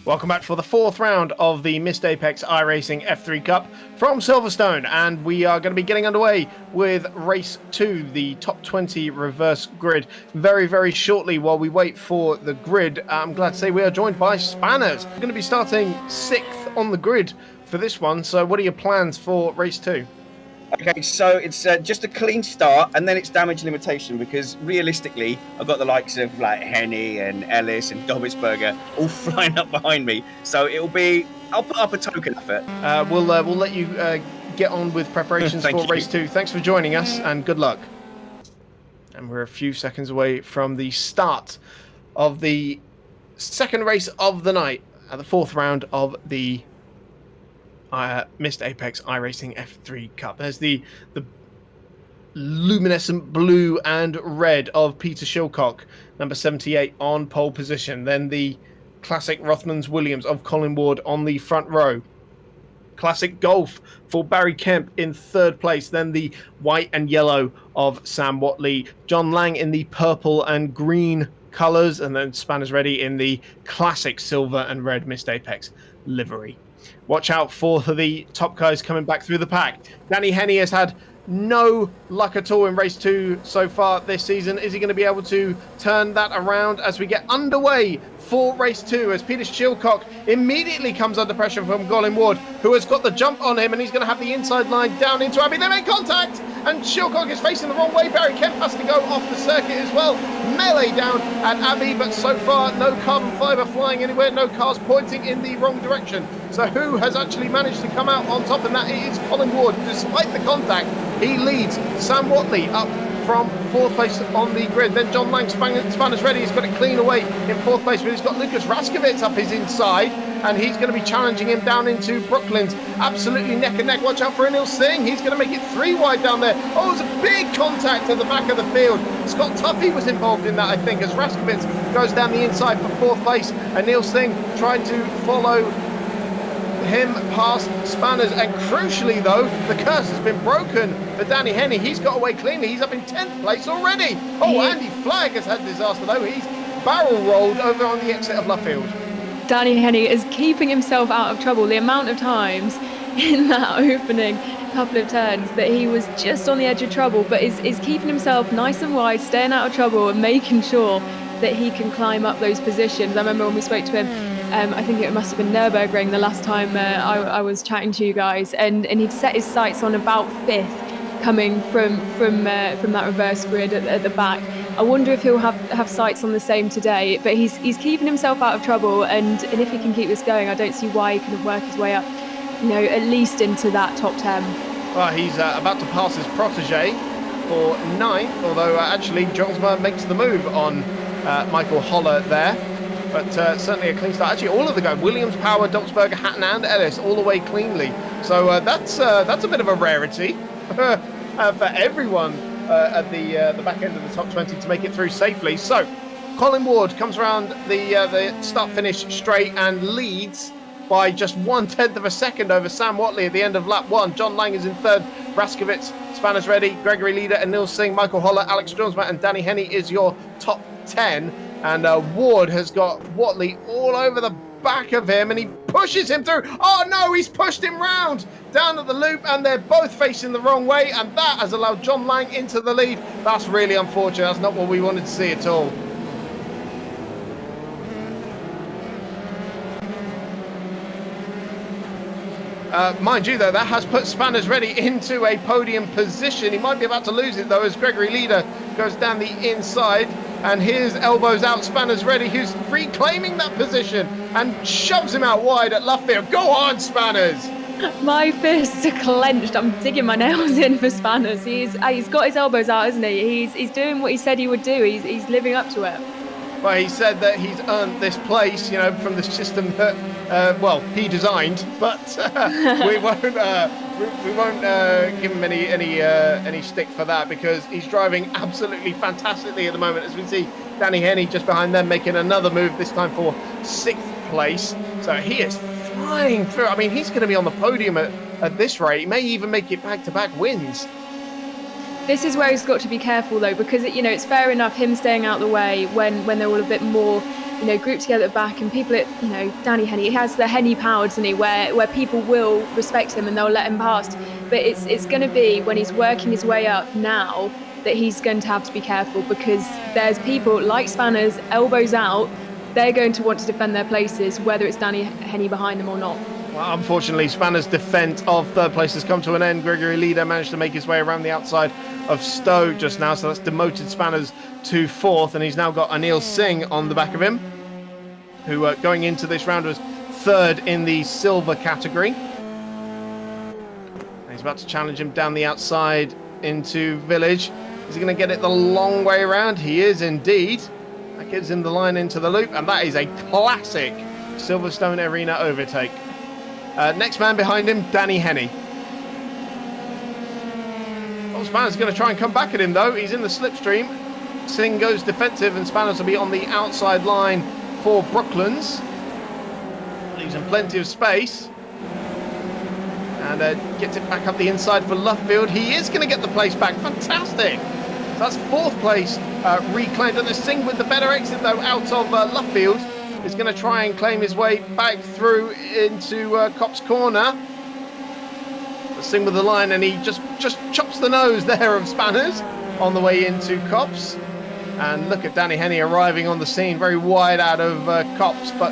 Welcome back for the fourth round of the Missed Apex iRacing F3 Cup from Silverstone, and we are going to be getting underway with race 2, the top 20 reverse grid, very, very shortly. While we wait for the grid, I'm glad to say we are joined by Spanners. We're going to be starting 6th on the grid for this one, so what are your plans for race 2? Okay, so it's just a clean start, and then it's damage limitation, because realistically, I've got the likes of like Henny and Ellis and Dobbitsberger all flying up behind me. So it'll be, I'll put up a token effort. We'll let you get on with preparations for race 2. Thanks for joining us, and good luck. And we're a few seconds away from the start of the second race of the night, at the fourth round of the Missed Apex iRacing F3 Cup. There's the luminescent blue and red of Peter Shilcock, number 78, on pole position. Then the classic Rothmans Williams of Colin Ward on the front row. Classic Golf for Barry Kemp in third place. Then the white and yellow of Sam Watley. John Lang in the purple and green colours. And then Spanners Ready in the classic silver and red Missed Apex livery. Watch out for the top guys coming back through the pack. Danny Henny has had no luck at all in race 2 so far this season. Is he going to be able to turn that around as we get underway for race 2, as Peter Shilcock immediately comes under pressure from Colin Ward, who has got the jump on him, and he's going to have the inside line down into Abbey. They make contact, and Shilcock is facing the wrong way. Barry Kemp has to go off the circuit as well. Melee down at Abbey, but so far no carbon fibre flying anywhere, no cars pointing in the wrong direction. So who has actually managed to come out on top? And that is Colin Ward. Despite the contact, he leads Sam Watley up from fourth place on the grid. Then John Lang, Spanners Ready, he's got it clean away in fourth place, but he's got Lucas Raskovitz up his inside, and he's going to be challenging him down into Brooklands. Absolutely neck and neck. Watch out for Anil Singh. He's going to make it 3 wide down there. Oh, it's a big contact at the back of the field. Scott Tuffy was involved in that, I think, as Raskovitz goes down the inside for fourth place. Anil Singh trying to follow him past Spanners, and crucially though, the curse has been broken for Danny Henny. He's got away cleanly. He's up in 10th place already. Oh, Andy Flagg has had disaster though. He's barrel rolled over on the exit of Luffield. Danny Henny is keeping himself out of trouble. The amount of times in that opening couple of turns that he was just on the edge of trouble, but is keeping himself nice and wide, staying out of trouble and making sure that he can climb up those positions. I remember when we spoke to him, I think it must have been Nürburgring the last time I was chatting to you guys, and he'd set his sights on about 5th coming from that reverse grid at the back. I wonder if he'll have sights on the same today, but he's keeping himself out of trouble, and if he can keep this going, I don't see why he couldn't work his way up, at least into that top 10. Well, he's about to pass his protege for 9th, although actually Jonsma makes the move on Michael Holler there. But certainly a clean start. Actually, all of the guys, Williams, Power, Dobbsberger, Hatton and Ellis, all the way cleanly. So that's a bit of a rarity for everyone at the back end of the top 20 to make it through safely. So Colin Ward comes around the start-finish straight and leads by just 1/10 of a second over Sam Watley at the end of lap 1. John Lang is in third. Raskovitz, Spanners Ready, Gregory Leader, Anil Singh, Michael Holler, Alex Jonesma and Danny Henny is your top 10. And Ward has got Watley all over the back of him, and he pushes him through. Oh no, he's pushed him round down at the loop, and they're both facing the wrong way, and that has allowed John Lang into the lead. That's really unfortunate. That's not what we wanted to see at all. Mind you, though, that has put Spanners Ready into a podium position. He might be about to lose it, though, as Gregory Leader goes down the inside. And here's elbows out, Spanners Ready, who's reclaiming that position and shoves him out wide at Luffield. Go on, Spanners! My fists are clenched. I'm digging my nails in for Spanners. He's got his elbows out, isn't he? He's doing what he said he would do. He's living up to it. Well, he said that he's earned this place, from the system that, he designed. But we won't give him any stick for that, because he's driving absolutely fantastically at the moment. As we see, Danny Henny just behind them making another move, this time for 6th place. So he is flying through. I mean, he's going to be on the podium at this rate. He may even make it back-to-back wins. This is where he's got to be careful, though, because it's fair enough him staying out the way when they're all a bit more grouped together at the back, and people, Danny Henny, he has the Henny power, doesn't he, where people will respect him and they'll let him past. But it's going to be when he's working his way up now that he's going to have to be careful, because there's people like Spanners, elbows out, they're going to want to defend their places, whether it's Danny Henny behind them or not. Well, unfortunately, Spanner's defence of third place has come to an end. Gregory Leader managed to make his way around the outside of Stowe just now, so that's demoted Spanners to fourth, and he's now got Anil Singh on the back of him, who going into this round was third in the silver category. And he's about to challenge him down the outside into Village. Is he going to get it the long way around? He is indeed. That gives him the line into the loop, and that is a classic Silverstone Arena overtake. Next man behind him, Danny Henny. Spanner's going to try and come back at him, though. He's in the slipstream. Singh goes defensive, and Spanners will be on the outside line for Brooklands. Leaves him plenty of space. And gets it back up the inside for Luffield. He is going to get the place back. Fantastic. So that's fourth place reclaimed. And the Singh with the better exit, though, out of Luffield. Is going to try and claim his way back through into Copse Corner. Singh with the line, and he just chops the nose there of Spanners on the way into Copse. And look at Danny Henny arriving on the scene, very wide out of Copse, but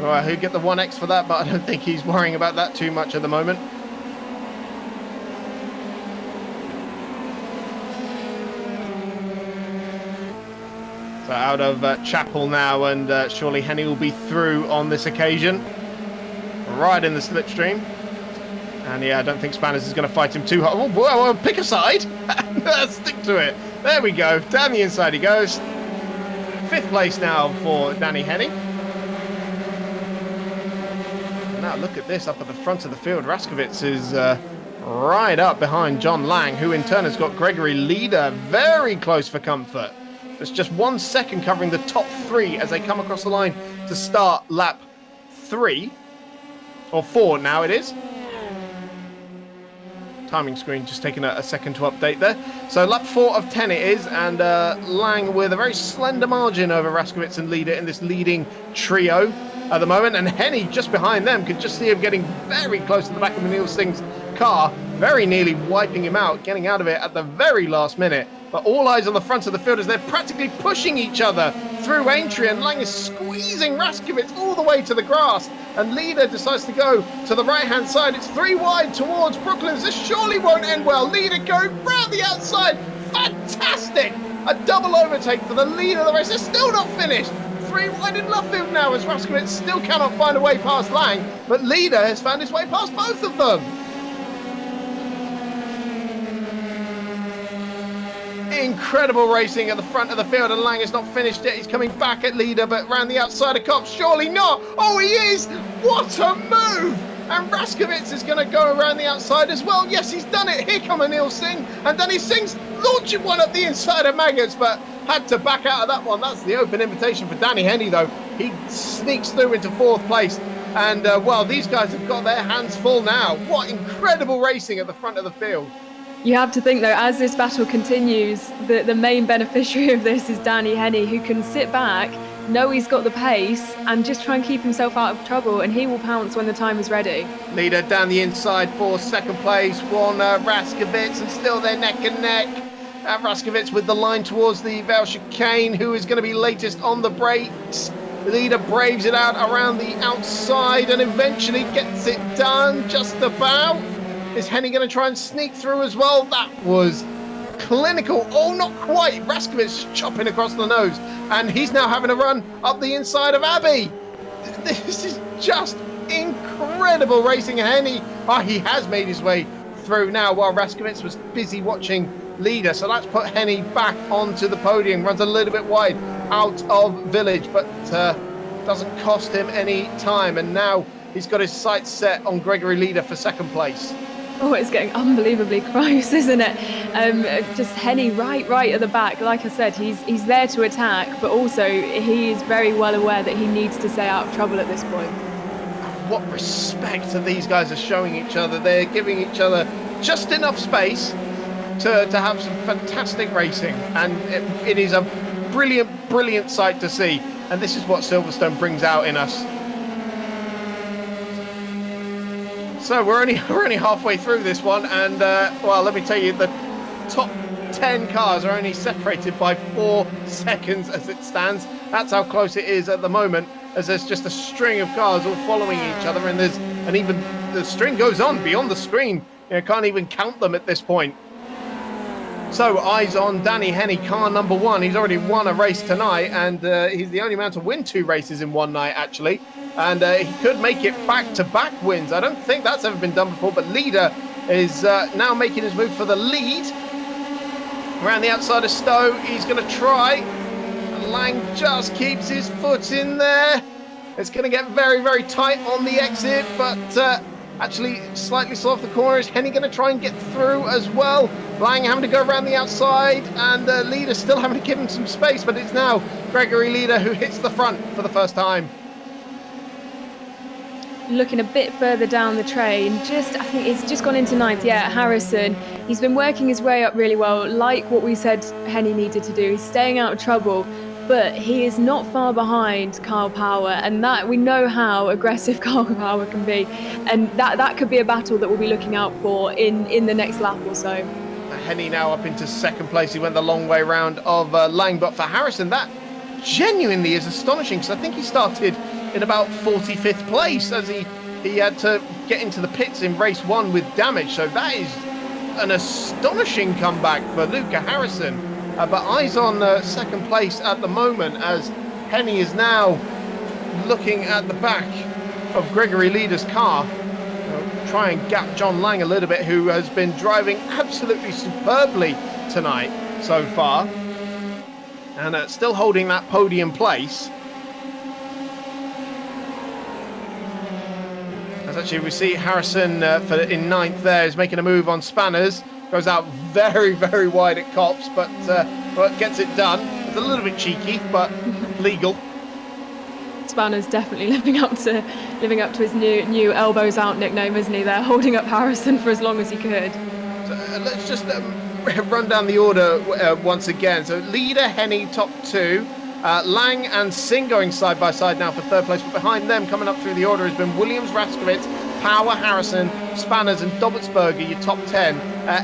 well, he'll get the 1x for that, but I don't think he's worrying about that too much at the moment. So out of Chapel now, and surely Henny will be through on this occasion. Right in the slipstream. And yeah, I don't think Spanners is going to fight him too hard. Oh, well, pick a side. Stick to it. There we go. Down the inside he goes. Fifth place now for Danny Henny. Now look at this up at the front of the field. Raskovitz is right up behind John Lang, who in turn has got Gregory Leader very close for comfort. It's just 1 second covering the top three as they come across the line to start lap 3. Or 4 now it is. Timing screen just taking a second to update there. So lap 4 of 10 it is, and Lang with a very slender margin over Raskovitz and Leader in this leading trio at the moment. And Henny just behind them, could just see him getting very close to the back of Anil Singh's car, very nearly wiping him out, getting out of it at the very last minute. But all eyes on the front of the field as they're practically pushing each other through Aintree, and Lang is squeezing Raskovitz all the way to the grass. And Leader decides to go to the right-hand side. It's 3 wide towards Brooklands. This surely won't end well. Leader going round the outside. Fantastic! A double overtake for the leader of the race. They're still not finished. 3 wide in Luffield now as Raskovitz still cannot find a way past Lang. But Leader has found his way past both of them. Incredible racing at the front of the field, and Lang has not finished it. He's coming back at Leader, but round the outside of Copse, surely not. Oh, he is! What a move! And Raskovitz is going to go around the outside as well. Yes, he's done it. Here come Anil Singh, and Danny Singh's launching one up the inside of Maggots, but had to back out of that one. That's the open invitation for Danny Henny, though. He sneaks through into 4th place, and well, these guys have got their hands full now. What incredible racing at the front of the field. You have to think, though, as this battle continues, the main beneficiary of this is Danny Henny, who can sit back, know he's got the pace, and just try and keep himself out of trouble, and he will pounce when the time is ready. Leader down the inside for 2nd place, Raskovitz, and still they're neck and neck. Raskovitz with the line towards the Vale chicane, who is going to be latest on the brakes. Leader braves it out around the outside and eventually gets it done just about. Is Henny going to try and sneak through as well? That was clinical. Oh, not quite. Raskovitz chopping across the nose. And he's now having a run up the inside of Abbey. This is just incredible racing. Henny, he has made his way through now while Raskovitz was busy watching Leader. So that's put Henny back onto the podium. Runs a little bit wide out of Village, but doesn't cost him any time. And now he's got his sights set on Gregory Leader for 2nd place. Oh, it's getting unbelievably close, isn't it? Just Henny right at the back. Like I said, he's there to attack, but also he is very well aware that he needs to stay out of trouble at this point. What respect these guys are showing each other. They're giving each other just enough space to have some fantastic racing. And it is a brilliant sight to see. And this is what Silverstone brings out in us. So we're only halfway through this one, and well, let me tell you, the top 10 cars are only separated by 4 seconds as it stands. That's how close it is at the moment, as there's just a string of cars all following each other, and even the string goes on beyond the screen. You can't even count them at this point. So eyes on Danny Henney, car number 1. He's already won a race tonight, and he's the only man to win 2 races in one night, actually. And he could make it back-to-back wins. I don't think that's ever been done before, but Leader is now making his move for the lead. Around the outside of Stowe, he's going to try. And Lang just keeps his foot in there. It's going to get very, very tight on the exit, but actually slightly slow off the corner. Is Henney going to try and get through as well? Lang having to go around the outside, and Leader still having to give him some space, but it's now Gregory Leader who hits the front for the first time. Looking a bit further down the train, I think it's just gone into 9th. Yeah, Harrison, he's been working his way up really well, like what we said Henney needed to do. He's staying out of trouble, but he is not far behind Kyle Power, and that we know how aggressive Kyle Power can be, and that could be a battle that we'll be looking out for in the next lap or so. Henney now up into 2nd place. He went the long way round of Lang, but for Harrison, that genuinely is astonishing, because I think he started in about 45th place as he had to get into the pits in race 1 with damage. So that is an astonishing comeback for Luca Harrison. But eyes on 2nd place at the moment, as Henney is now looking at the back of Gregory Leader's car. Try and gap John Lang a little bit, who has been driving absolutely superbly tonight so far. And still holding that podium place. As actually we see Harrison in 9th there is making a move on Spanners. Goes out very, very wide at Copse, but gets it done. It's a little bit cheeky, but legal. Spanners definitely living up to his new elbows out nickname, isn't he? There, holding up Harrison for as long as he could. So let's just run down the order once again. So Leader, Henney, top 2. Lang and Singh going side by side now for 3rd place, but behind them coming up through the order has been Williams, Raskowitz, Power, Harrison, Spanners and Dobbitsberger, your top 10.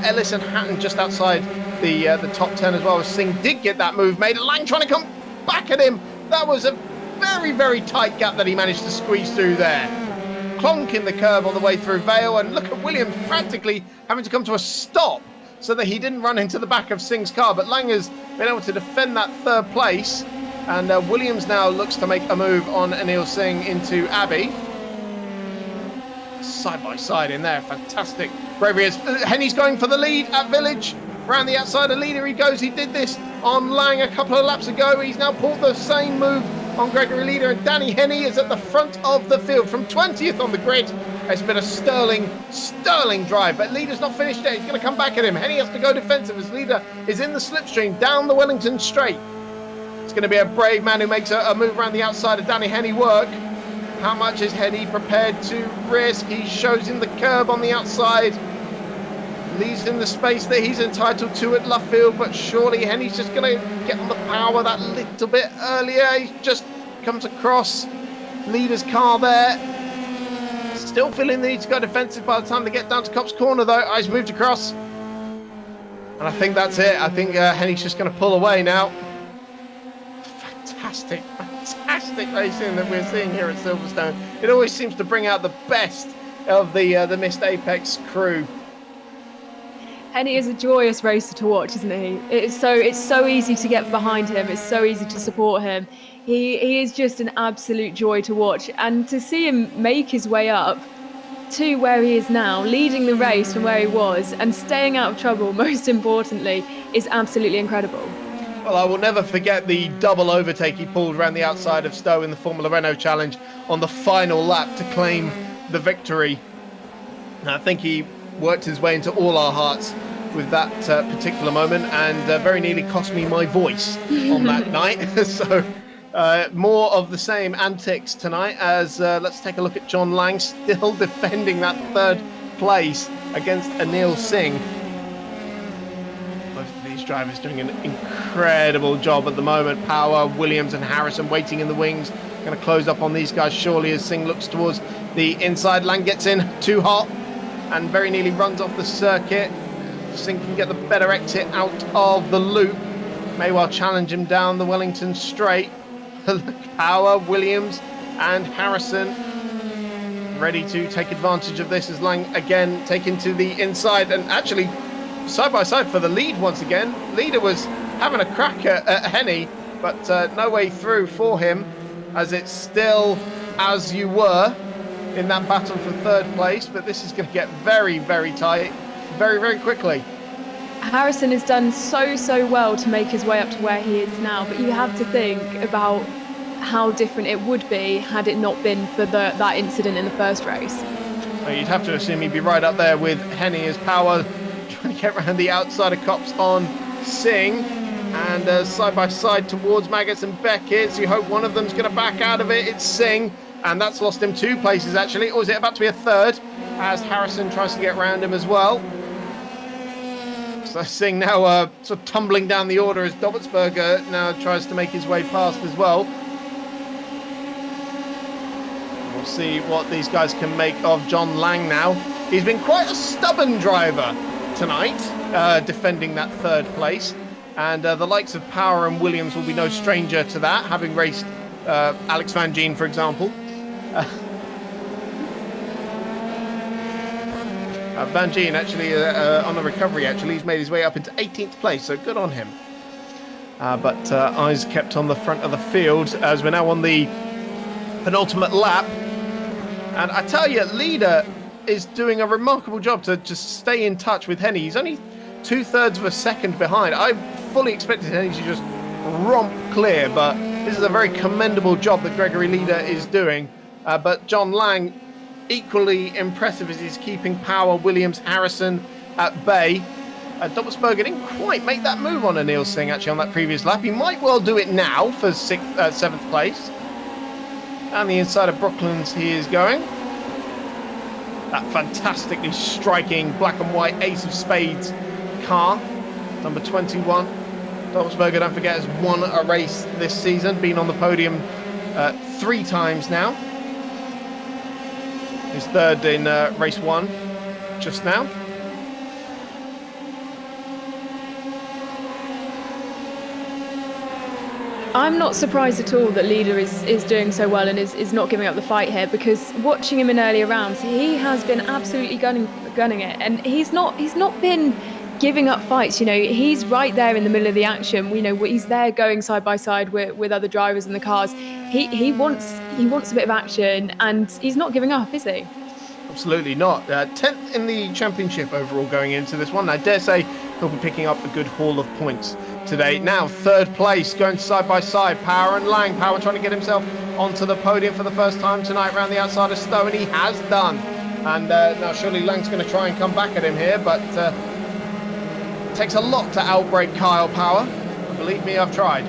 Ellis and Hatton just outside the top 10 as well. Singh did get that move made. Lang trying to come back at him. That was a very, very tight gap that he managed to squeeze through there. Clonking the curb on the way through Vale, and look at Williams practically having to come to a stop so that he didn't run into the back of Singh's car. But Lang has been able to defend that 3rd place. And Williams now looks to make a move on Anil Singh into Abbey. Side by side in there, fantastic bravery. Henney's going for the lead at Village. Round the outside of Leader he goes. He did this on Lang a couple of laps ago. He's now pulled the same move on Gregory Leader, and Danny Henney is at the front of the field from 20th on the grid. It's been a sterling drive, but Leader's not finished yet. He's going to come back at him. Henney has to go defensive as Leader is in the slipstream down the Wellington Straight. It's going to be a brave man who makes a move around the outside of Danny Henney work. How much is Henney prepared to risk? He shows him the curb on the outside. Leaves him the space that he's entitled to at Luffield, but surely Henney's just going to get on the power that little bit earlier. He just comes across Leader's car there. Still feeling the need to go defensive by the time they get down to Copse Corner, though. He's moved across. And I think that's it. I think Henney's just going to pull away now. Fantastic racing that we're seeing here at Silverstone. It always seems to bring out the best of the Missed Apex crew. Henney is a joyous racer to watch, isn't he? It's so easy to get behind him. It's so easy to support him. He is just an absolute joy to watch, and to see him make his way up to where he is now, leading the race from where he was and staying out of trouble, most importantly, is absolutely incredible. Well, I will never forget the double overtake he pulled around the outside of Stowe in the Formula Renault Challenge on the final lap to claim the victory. I think he worked his way into all our hearts with that particular moment, and very nearly cost me my voice on that night. So more of the same antics tonight, as let's take a look at John Lang still defending that 3rd place against Anil Singh. Both of these drivers doing an incredible job at the moment. Power, Williams and Harrison waiting in the wings. Going to close up on these guys surely as Singh looks towards the inside. Lang gets in too hot and very nearly runs off the circuit. Singh can get the better exit out of the loop. May well challenge him down the Wellington straight. Power, Williams and Harrison ready to take advantage of this as Lang again taken to the inside and actually side by side for the lead once again. Leader was having a crack at Henny, but no way through for him, as it's still as you were in that battle for third place. But this is going to get very, very tight very, very quickly. Harrison has done so well to make his way up to where he is now, but you have to think about how different it would be had it not been for that incident in the first race. Well, you'd have to assume he'd be right up there with Henny as Power trying to get around the outside of Cops on Singh, and side by side towards Maggots and Beckett. So you hope one of them's going to back out of it. It's Singh, and that's lost him 2 places actually. Or is it about to be a third as Harrison tries to get around him as well? So Singh now sort of tumbling down the order as Dobbelsberger now tries to make his way past as well. We'll see what these guys can make of John Lang now. He's been quite a stubborn driver tonight, defending that third place. And the likes of Power and Williams will be no stranger to that, having raced Alex Van Gien, for example. Van Gien actually on a recovery he's made his way up into 18th place, so good on him. But eyes kept on the front of the field as we're now on the penultimate lap. And I tell you, Leader is doing a remarkable job to just stay in touch with Henny. He's only 2/3 of a second behind. I fully expected Henny to just romp clear, but this is a very commendable job that Gregory Leader is doing. But John Lang, equally impressive as he's keeping Power, Williams, Harrison at bay. Dobbelsberger didn't quite make that move on Anil Singh actually on that previous lap. He might well do it now for 7th place. And the inside of Brooklands he is going. That fantastically striking black and white Ace of Spades car, number 21. Dobbelsberger, don't forget, has won a race this season, been on the podium 3 times now. He's third in race 1 just now. I'm not surprised at all that Leader is doing so well and is not giving up the fight here, because watching him in earlier rounds, he has been absolutely gunning it, and he's not been giving up fights. You know, he's right there in the middle of the action. We know he's there going side by side with other drivers in the cars. He wants a bit of action, and he's not giving up, is he? Absolutely not. 10th in the championship overall going into this one. I dare say he'll be picking up a good haul of points today. Now, 3rd place, going side by side, Power and Lang. Power trying to get himself onto the podium for the first time tonight around the outside of Stowe, and he has done. And now surely Lang's going to try and come back at him here, but it takes a lot to outbrake Kyle Power. And believe me, I've tried.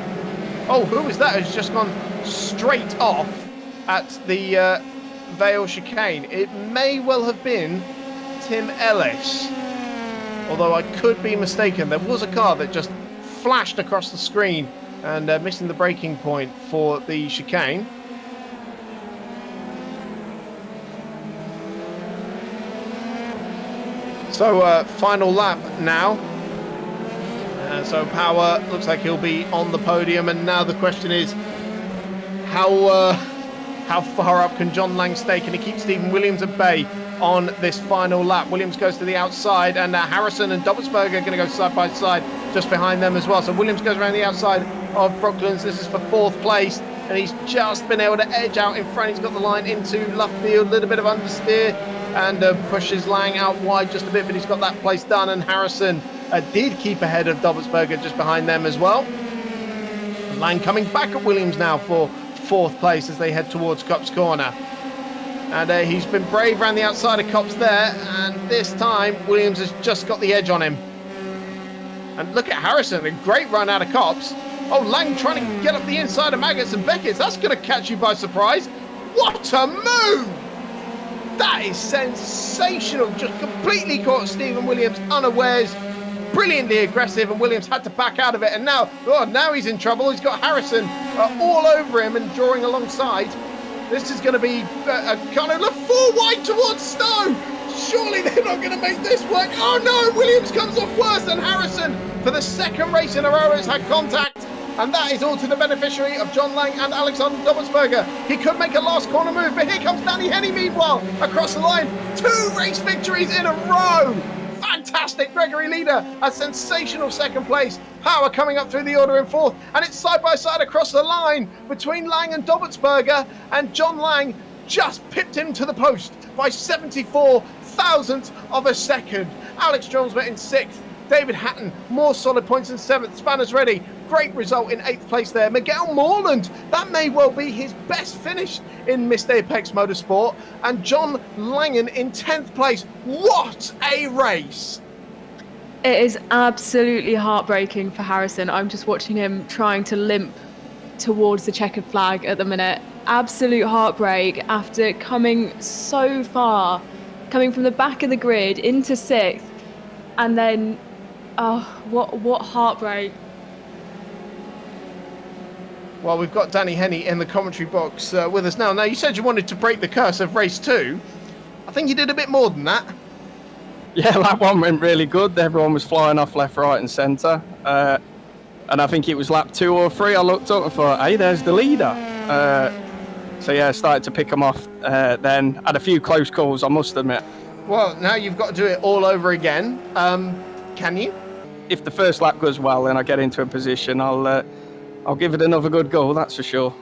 Oh, who was that who's just gone straight off at the Vale chicane? It may well have been Tim Ellis, although I could be mistaken. There was a car that just flashed across the screen and missing the braking point for the chicane. So final lap now. So Power looks like he'll be on the podium, and now the question is how far up can John Lang stay? Can he keep Stephen Williams at bay on this final lap? Williams goes to the outside, and Harrison and Dobbelsberger are going to go side by side just behind them as well. So Williams goes around the outside of Brooklands. This is for 4th place, and he's just been able to edge out in front. He's got the line into left field, a little bit of understeer, and pushes Lang out wide just a bit, but he's got that place done. And Harrison did keep ahead of Dobbelsberger just behind them as well. Lang coming back at Williams now for 4th place as they head towards Cops Corner. And he's been brave around the outside of Cops there, and this time Williams has just got the edge on him. And look at Harrison, a great run out of Cops. Oh, Lang trying to get up the inside of Maggots and Beckett. That's going to catch you by surprise. What a move! That is sensational. Just completely caught Stephen Williams unawares. brilliantly aggressive, and Williams had to back out of it. And now he's in trouble. He's got Harrison all over him and drawing alongside. This is going to be a kind of 4 wide towards Stowe. Surely they're not going to make this work. Oh no, Williams comes off worse than Harrison for the second race in a row has had contact. And that is all to the beneficiary of John Lang and Alexander Dobbelsberger. He could make a last corner move, but here comes Danny Henny meanwhile across the line. 2 race victories in a row. Fantastic. Gregory Leader, a sensational second place. Power coming up through the order in 4th. And it's side by side across the line between Lang and Dobbelsberger. And John Lang just pipped him to the post by 74 thousandth of a second. Alex Jones went in 6th. David Hatton, more solid points in 7th. Spanners ready. Great result in 8th place there. Miguel Morland, that may well be his best finish in Missed Apex Motorsport. And John Langen in 10th place. What a race! It is absolutely heartbreaking for Harrison. I'm just watching him trying to limp towards the checkered flag at the minute. Absolute heartbreak after coming so far, coming from the back of the grid into 6th, and then, what heartbreak. Well, we've got Danny Henny in the commentary box with us now. Now, you said you wanted to break the curse of race 2. I think you did a bit more than that. Yeah, lap 1 went really good. Everyone was flying off left, right and centre. And I think it was lap 2 or 3, I looked up and thought, hey, there's the leader. So yeah, started to pick them off then. Had a few close calls, I must admit. Well, now you've got to do it all over again. Can you? If the first lap goes well and I get into a position, I'll give it another good go, that's for sure.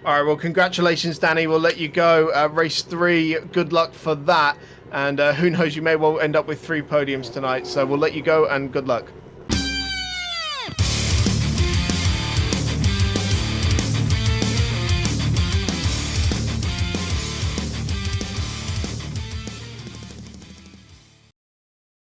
All right, well, congratulations, Danny. We'll let you go. Race 3, good luck for that. And who knows, you may well end up with 3 podiums tonight. So we'll let you go and good luck.